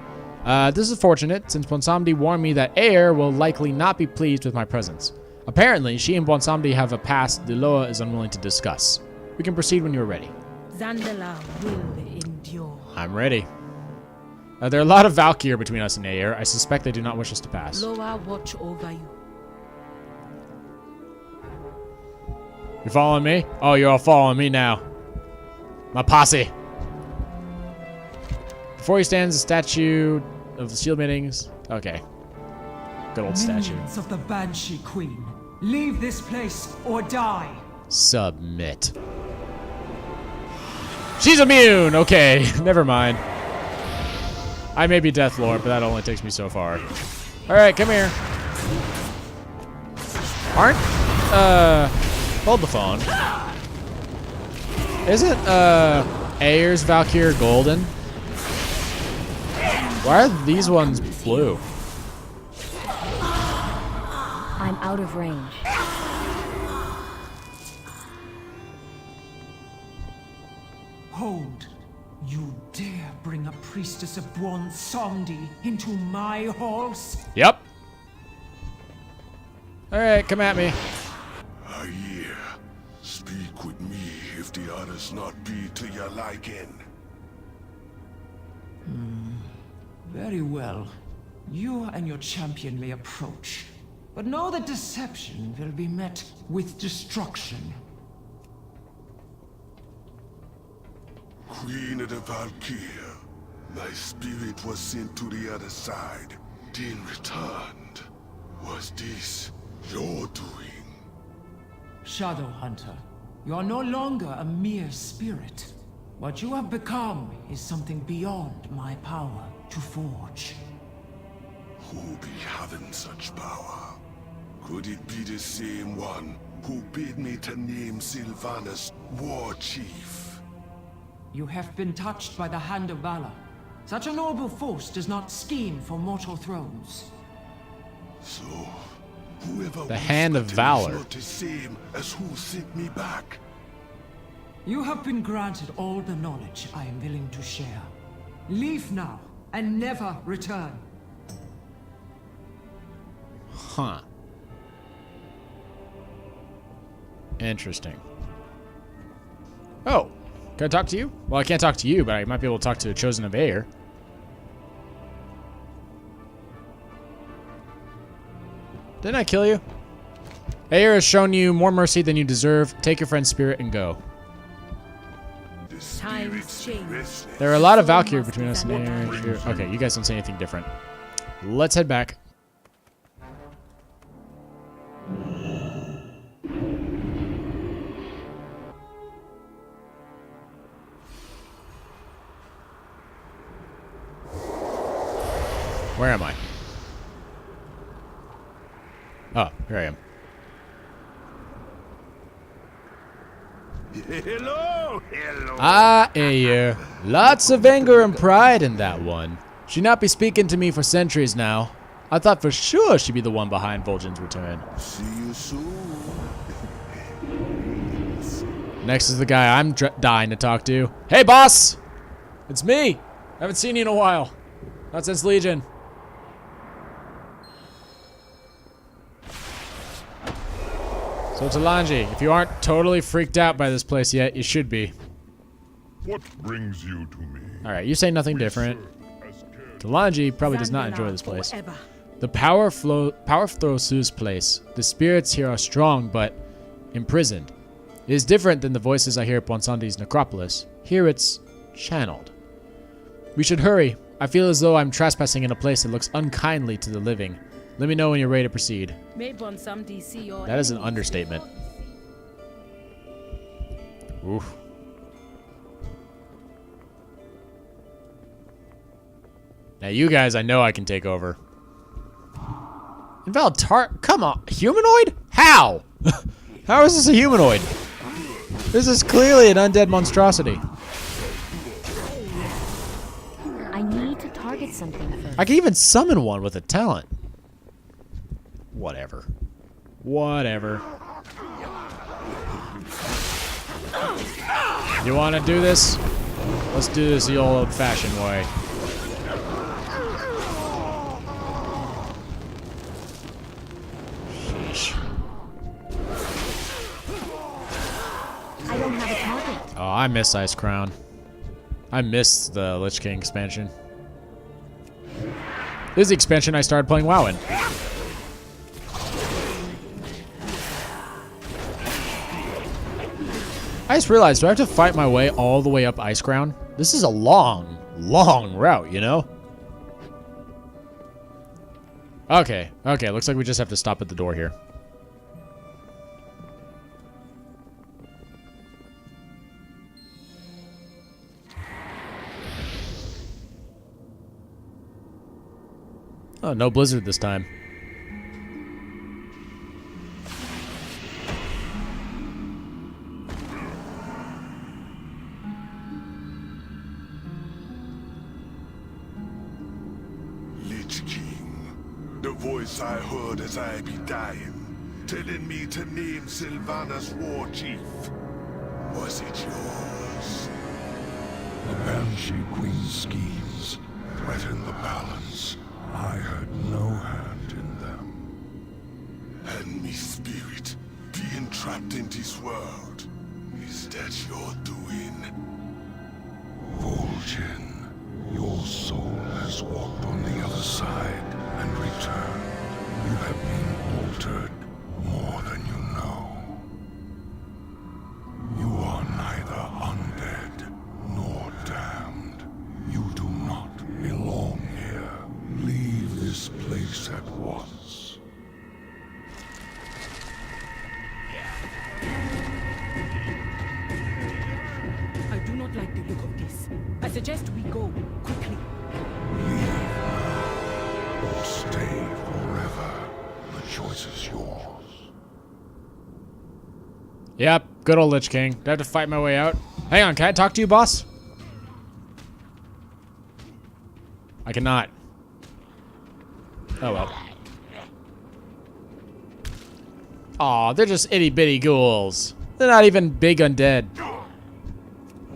S1: This is fortunate, since Bonsamdi warned me that Ayer will likely not be pleased with my presence. Apparently, she and Bonsamdi have a past the Loa is unwilling to discuss. We can proceed when you're ready.
S3: Zandala will endure.
S1: I'm ready. There are a lot of Valkyr between us and Ayer. I suspect they do not wish us to pass.
S3: Loa watch over you.
S1: You following me? Oh, you're all following me now. My posse. Before he stands a statue of the shield meetings. Okay. Good old statue.
S8: Minions of the Banshee Queen, leave this place or die.
S1: Submit. She's immune! Okay, never mind. I may be Death Lord, but that only takes me so far. Alright, come here. Hold the phone. Isn't, Ayer's Valkyr golden? Why are these ones blue?
S4: I'm out of range.
S8: Hold. You dare bring a priestess of Bwonsamdi into my halls?
S1: Yep. Alright, come at me.
S6: Ayer, speak with me if the others not be to your liking.
S8: Very well. You and your champion may approach, but know that deception will be met with destruction.
S6: Queen of the Valkyr, my spirit was sent to the other side, then returned. Was this your doing?
S8: Shadowhunter, you are no longer a mere spirit. What you have become is something beyond my power to forge.
S6: Who be having such power? Could it be the same one who bid me to name Sylvanas warchief?
S8: You have been touched by the hand of valor. Such a noble force does not scheme for mortal thrones.
S6: So, whoever
S1: The hand of
S6: whispered
S1: valor.
S6: is not the same as who sent me back.
S8: You have been granted all the knowledge I am willing to share. Leave now, and never return.
S1: Huh. Interesting. Oh. Can I talk to you? Well, I can't talk to you, but I might be able to talk to the Chosen of Ayer. Didn't I kill you? Ayer has shown you more mercy than you deserve. Take your friend's spirit and go.
S6: The
S3: Times
S6: spirits
S3: change.
S6: restless.
S1: There are a lot of Valkyr between us and Ayer. Okay, you guys don't say anything different. Let's head back. Where am I? Oh, here I am.
S5: Hello, hello.
S1: Ah, Ayer. Lots of anger and pride in that one. She not be speaking to me for centuries now. I thought for sure she'd be the one behind Voljin's return.
S6: See you soon.
S1: Next is the guy I'm dying to talk to. Hey, boss! It's me! Haven't seen you in a while. Not since Legion. So, Talanji, if you aren't totally freaked out by this place yet, you should be.
S7: What brings you to me?
S1: Alright, you say nothing different. Talanji probably does not enjoy this place.
S3: Forever.
S1: The Power Throsu's place. The spirits here are strong, but imprisoned. It is different than the voices I hear at Bonsandi's necropolis. Here it's channeled. We should hurry. I feel as though I'm trespassing in a place that looks unkindly to the living. Let me know when you're ready to proceed.
S4: May Bonsamdi see your
S1: That is an
S4: enemies
S1: understatement. Oof. Now you guys, I know I can take over. Invalid come on, humanoid? How? How is this a humanoid? This is clearly an undead monstrosity.
S9: I need to target something first.
S1: I can even summon one with a talent. Whatever. Whatever. You want to do this? Let's do this the old-fashioned way. Sheesh.
S9: I don't have a target.
S1: Oh, I miss Ice Crown. I missed the Lich King expansion. This is the expansion I started playing WoW in. I just realized, do I have to fight my way all the way up Ice Crown? This is a long, long route, you know? Okay, okay, looks like we just have to stop at the door here. Oh, no blizzard this time.
S6: Lich King, the voice I heard as I be dying, telling me to name Sylvanas warchief. Was it yours?
S10: The Banshee Queen's schemes threaten the balance. I had no hand in them.
S6: And me spirit being trapped in this world. Is that your doing?
S10: Voljin, your soul has walked on the other side and returned. You have been altered more than you know. You are neither undead nor damned. You do not belong here. Leave this place at once.
S3: I do not like the look of this. I suggest we go quickly.
S10: Leave now, or stay forever. The choice is yours.
S1: Yep, good old Lich King. Do I have to fight my way out? Hang on, can I talk to you, boss? I cannot. Oh well. Aw, they're just itty-bitty ghouls. They're not even big undead.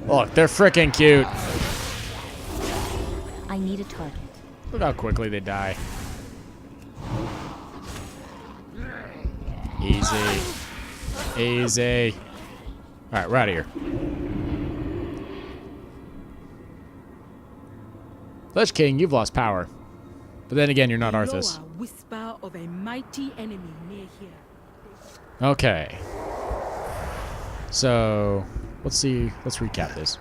S1: Look, they're freaking cute.
S9: I need a target.
S1: Look how quickly they die. Easy. Easy. Alright, we're out of here. Lich King, you've lost power. But then again, you're not Arthas.
S3: Lower whisper of a mighty enemy near here.
S1: Okay. So, let's see. Let's recap this.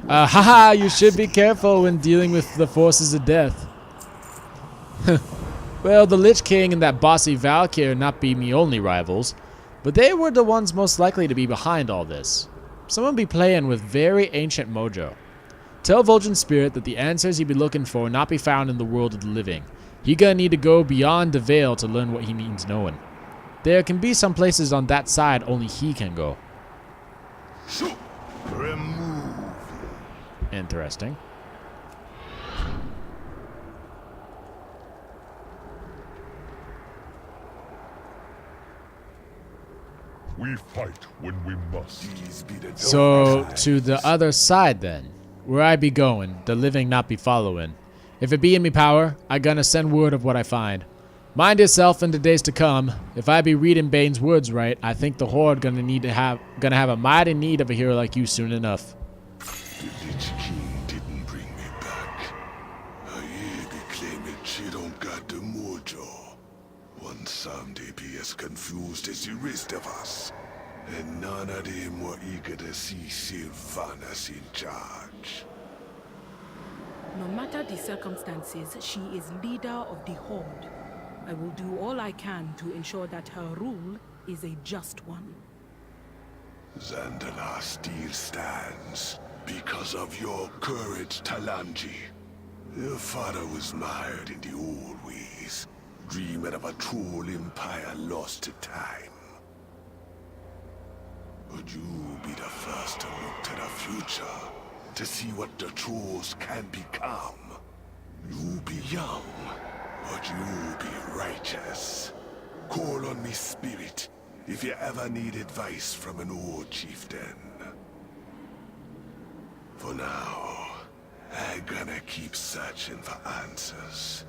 S1: Haha, you should be careful when dealing with the forces of death. Well, the Lich King and that bossy Valkyr not be me only rivals, but they were the ones most likely to be behind all this. Someone be playing with very ancient mojo. Tell Voljin's spirit that the answers he be looking for will not be found in the world of the living. He gonna need to go beyond the veil to learn what he means knowing. There can be some places on that side only he can go.
S6: Remove.
S1: Interesting.
S7: We fight when we must.
S6: These be the
S1: So,
S6: dark
S1: to the
S6: times.
S1: other side then, where I be going, the living not be following. If it be in me power, I gonna send word of what I find. Mind yourself in the days to come. If I be reading Bane's words right, I think the Horde gonna have a mighty need of a hero like you soon enough.
S6: The Lich King didn't bring me back. I be claiming she don't got the mojo. One someday be as confused as the rest of us. And none of them were eager to see Sylvanas in charge.
S3: No matter the circumstances, she is leader of the Horde. I will do all I can to ensure that her rule is a just one.
S6: Zandalar still stands because of your courage, Talanji. Your father was mired in the old ways, dreaming of a troll empire lost to time. But you be the first to look to the future, to see what the trolls can become. You be young, but you be righteous. Call on me, spirit, if you ever need advice from an old chieftain. For now, I gonna keep searching for answers.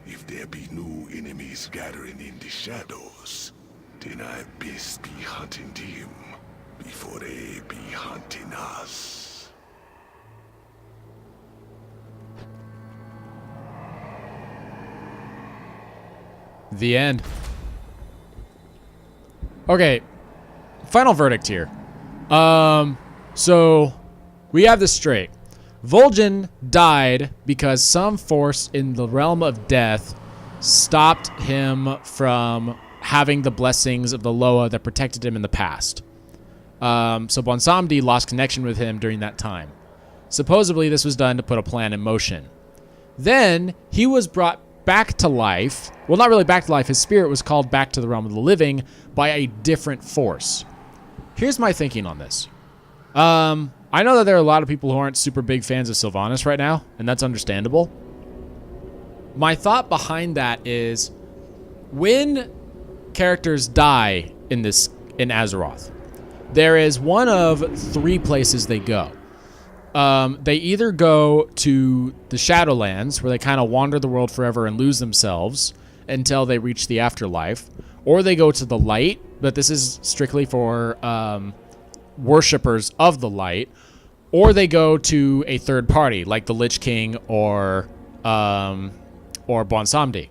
S6: If there be new enemies gathering in the shadows, then I best be hunting them before they be hunting us.
S1: The end. Okay, final verdict here. So we have this straight. Voljin died because some force in the realm of death stopped him from having the blessings of the Loa that protected him in the past. So Bonsamdi lost connection with him during that time. Supposedly this was done to put a plan in motion. Then he was brought back to life. Well, not really back to life. His spirit was called back to the realm of the living by a different force. Here's my thinking on this. I know that there are a lot of people who aren't super big fans of Sylvanas right now, and that's understandable. My thought behind that is when characters die in Azeroth, there is one of three places they go. They either go to the Shadowlands, where they kind of wander the world forever and lose themselves until they reach the afterlife, or they go to the light, but this is strictly for worshippers of the light, or they go to a third party, like the Lich King or Bonsamdi.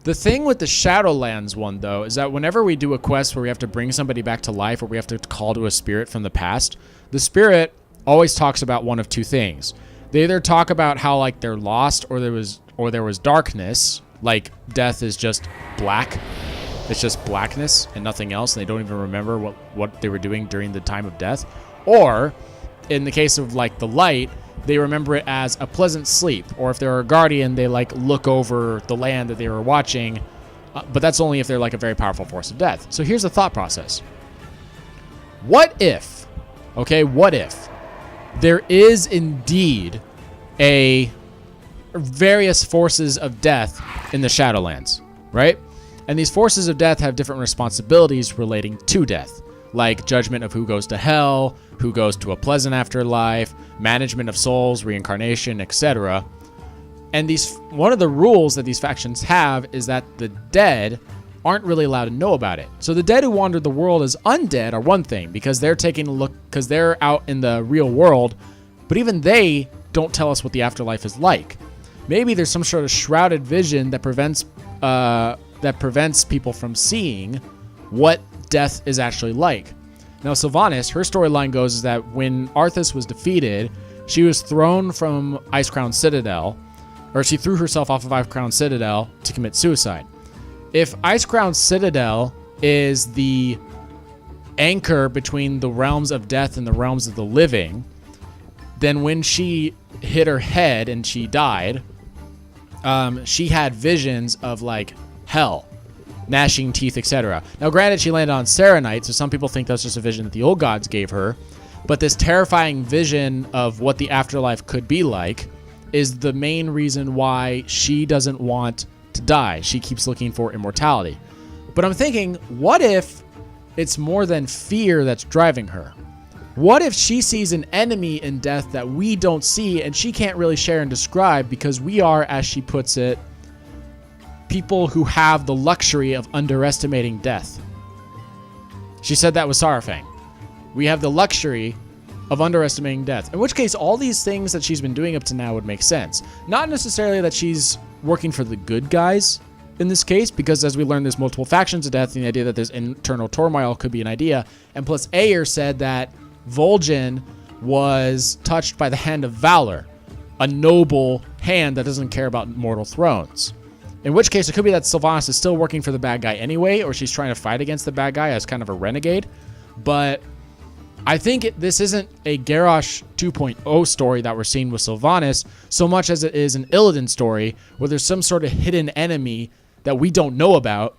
S1: The thing with the Shadowlands one, though, is that whenever we do a quest where we have to bring somebody back to life or we have to call to a spirit from the past, the spirit always talks about one of two things. They either talk about how like they're lost or there was darkness, like death is just black. It's just blackness and nothing else, and they don't even remember what they were doing during the time of death. Or in the case of like the light, they remember it as a pleasant sleep, or if they're a guardian, they like look over the land that they were watching, but that's only if they're like a very powerful force of death. So here's the thought process. What if there is indeed a various forces of death in the Shadowlands, right? And these forces of death have different responsibilities relating to death, like judgment of who goes to hell, who goes to a pleasant afterlife, management of souls, reincarnation, etc. And one of the rules that these factions have is that the dead aren't really allowed to know about it. So the dead who wandered the world as undead are one thing, because they're taking a look, because they're out in the real world, but even they don't tell us what the afterlife is like. Maybe there's some sort of shrouded vision that prevents people from seeing what death is actually like. Now, Sylvanas, her storyline goes is that when Arthas was defeated, she was thrown from Icecrown Citadel, or she threw herself off of Icecrown Citadel to commit suicide. If Icecrown Citadel is the anchor between the realms of death and the realms of the living, then when she hit her head and she died, she had visions of like hell, gnashing teeth, etc. Now, granted, she landed on Serenite, so some people think that's just a vision that the old gods gave her. But this terrifying vision of what the afterlife could be like is the main reason why she doesn't want to die. She keeps looking for immortality. But I'm thinking, what if it's more than fear that's driving her? What if she sees an enemy in death that we don't see and she can't really share and describe because we are, as she puts it, people who have the luxury of underestimating death? She said that with Sarafang. We have the luxury of underestimating death. In which case, all these things that she's been doing up to now would make sense. Not necessarily that she's working for the good guys in this case, because as we learned, there's multiple factions of death, and the idea that there's internal turmoil could be an idea. And plus, Ayer said that Voljin was touched by the hand of valor, a noble hand that doesn't care about mortal thrones. In which case, it could be that Sylvanas is still working for the bad guy anyway, or she's trying to fight against the bad guy as kind of a renegade. But I think this isn't a Garrosh 2.0 story that we're seeing with Sylvanas, so much as it is an Illidan story, where there's some sort of hidden enemy that we don't know about,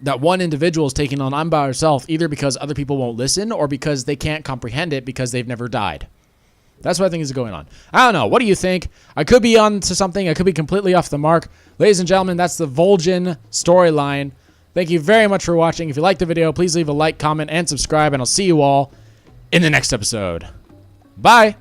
S1: that one individual is taking on by herself, either because other people won't listen or because they can't comprehend it because they've never died. That's what I think is going on. I don't know. What do you think? I could be on to something. I could be completely off the mark. Ladies and gentlemen, that's the Voljin storyline. Thank you very much for watching. If you liked the video, please leave a like, comment, and subscribe, and I'll see you all in the next episode. Bye.